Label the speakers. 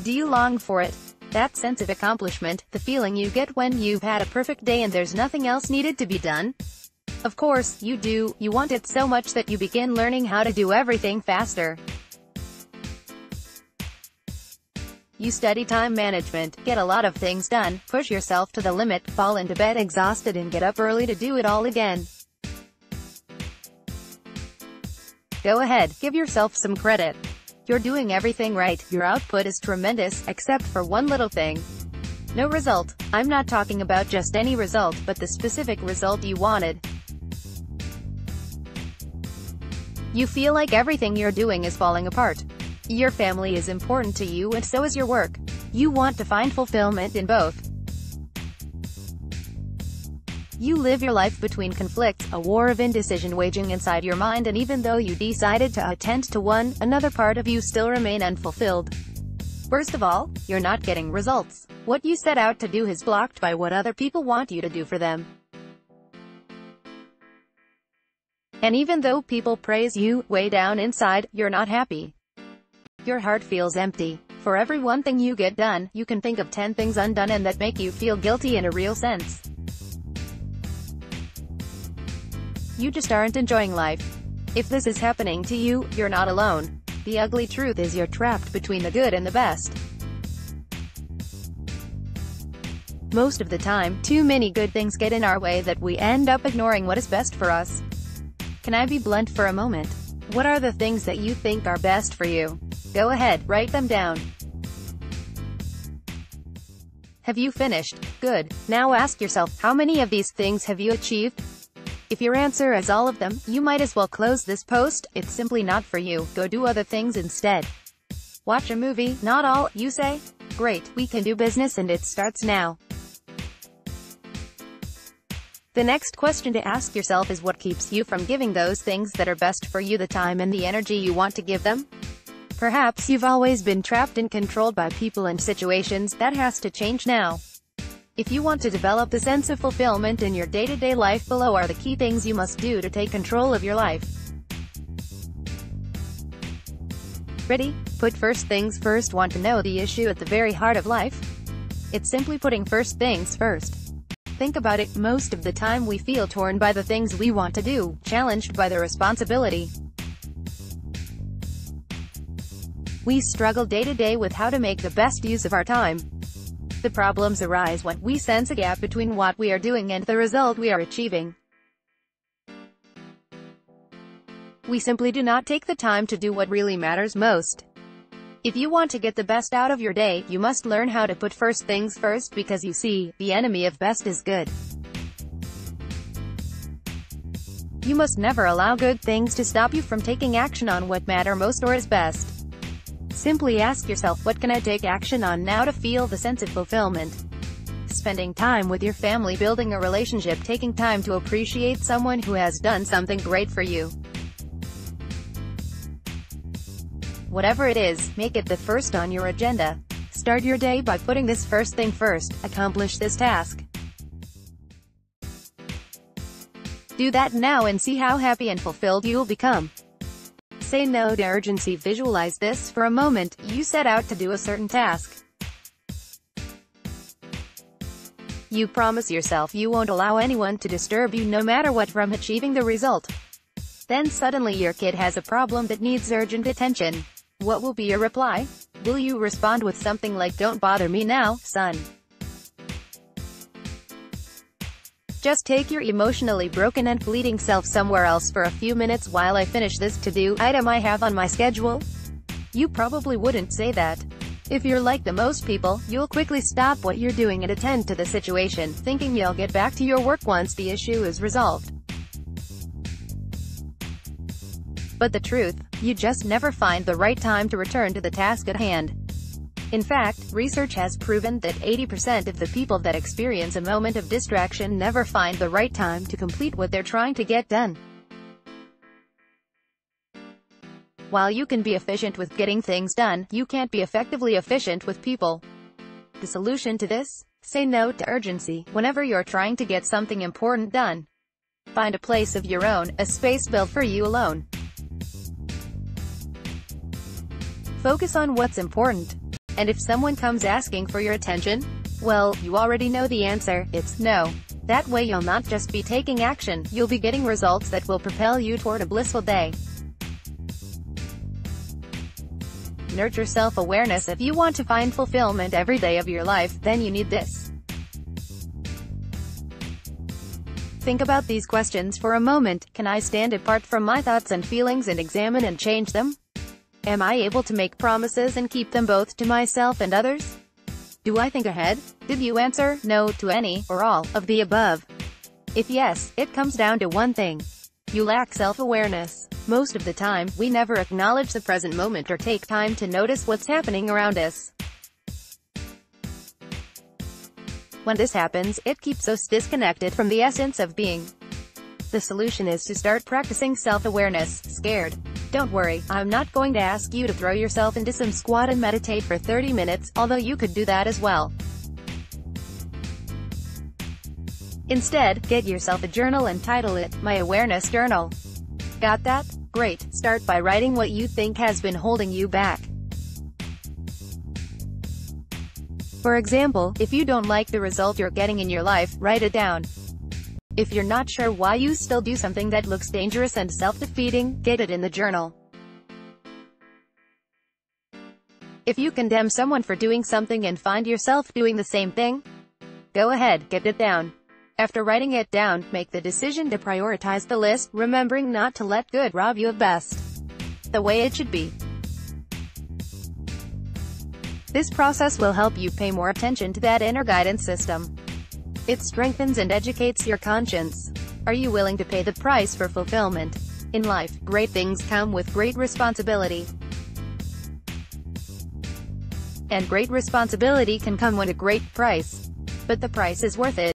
Speaker 1: Do you long for it? That sense of accomplishment, the feeling you get when you've had a perfect day and there's nothing else needed to be done? Of course, you do. You want it so much that you begin learning how to do everything faster. You study time management, get a lot of things done, push yourself to the limit, fall into bed exhausted and get up early to do it all again. Go ahead, give yourself some credit. You're doing everything right, your output is tremendous, except for one little thing. No result. I'm not talking about just any result, but the specific result you wanted. You feel like everything you're doing is falling apart. Your family is important to you and so is your work. You want to find fulfillment in both. You live your life between conflicts, a war of indecision waging inside your mind, and even though you decided to attend to one, another part of you still remain unfulfilled. First of all, you're not getting results. What you set out to do is blocked by what other people want you to do for them. And even though people praise you, way down inside, you're not happy. Your heart feels empty. For every one thing you get done, you can think of 10 things undone and that make you feel guilty in a real sense. You just aren't enjoying life. If this is happening to you, you're not alone. The ugly truth is you're trapped between the good and the best. Most of the time, too many good things get in our way that we end up ignoring what is best for us. Can I be blunt for a moment? What are the things that you think are best for you? Go ahead, write them down. Have you finished? Good. Now ask yourself, how many of these things have you achieved? If your answer is all of them, you might as well close this post. It's simply not for you. Go do other things instead. Watch a movie, not all, you say? Great, we can do business and it starts now. The next question to ask yourself is what keeps you from giving those things that are best for you the time and the energy you want to give them? Perhaps you've always been trapped and controlled by people and situations. That has to change now. If you want to develop the sense of fulfillment in your day-to-day life, below are the key things you must do to take control of your life. Ready? Put first things first. Want to know the issue at the very heart of life? It's simply putting first things first. Think about it. Most of the time we feel torn by the things we want to do, challenged by the responsibility. We struggle day to day with how to make the best use of our time. The problems arise when we sense a gap between what we are doing and the result we are achieving. We simply do not take the time to do what really matters most. If you want to get the best out of your day, you must learn how to put first things first, because you see, the enemy of best is good. You must never allow good things to stop you from taking action on what matter most or is best. Simply ask yourself, what can I take action on now to feel the sense of fulfillment? Spending time with your family, building a relationship, taking time to appreciate someone who has done something great for you. Whatever it is, make it the first on your agenda. Start your day by putting this first thing first. Accomplish this task. Do that now and see how happy and fulfilled you'll become. Say no to urgency. Visualize this for a moment. You set out to do a certain task. You promise yourself you won't allow anyone to disturb you no matter what from achieving the result. Then suddenly your kid has a problem that needs urgent attention. What will be your reply? Will you respond with something like, "Don't bother me now, son. Just take your emotionally broken and fleeting self somewhere else for a few minutes while I finish this to-do item I have on my schedule"? You probably wouldn't say that. If you're like the most people, you'll quickly stop what you're doing and attend to the situation, thinking you'll get back to your work once the issue is resolved. But the truth, you just never find the right time to return to the task at hand. In fact, research has proven that 80% of the people that experience a moment of distraction never find the right time to complete what they're trying to get done. While you can be efficient with getting things done, you can't be effectively efficient with people. The solution to this? Say no to urgency. Whenever you're trying to get something important done, find a place of your own, a space built for you alone. Focus on what's important. And if someone comes asking for your attention, well, you already know the answer, it's no. That way you'll not just be taking action, you'll be getting results that will propel you toward a blissful day. Nurture self-awareness. If you want to find fulfillment every day of your life, then you need this. Think about these questions for a moment. Can I stand apart from my thoughts and feelings and examine and change them? Am I able to make promises and keep them both to myself and others? Do I think ahead? Did you answer no to any, or all, of the above? If yes, it comes down to one thing. You lack self-awareness. Most of the time, we never acknowledge the present moment or take time to notice what's happening around us. When this happens, it keeps us disconnected from the essence of being. The solution is to start practicing self-awareness. Scared? Don't worry, I'm not going to ask you to throw yourself into some squat and meditate for 30 minutes, although you could do that as well. Instead, get yourself a journal and title it, My Awareness Journal. Got that? Great. Start by writing what you think has been holding you back. For example, if you don't like the result you're getting in your life, write it down. If you're not sure why you still do something that looks dangerous and self-defeating, get it in the journal. If you condemn someone for doing something and find yourself doing the same thing, go ahead, get it down. After writing it down, make the decision to prioritize the list, remembering not to let good rob you of best. The way it should be. This process will help you pay more attention to that inner guidance system. It strengthens and educates your conscience. Are you willing to pay the price for fulfillment? In life, great things come with great responsibility. And great responsibility can come with a great price. But the price is worth it.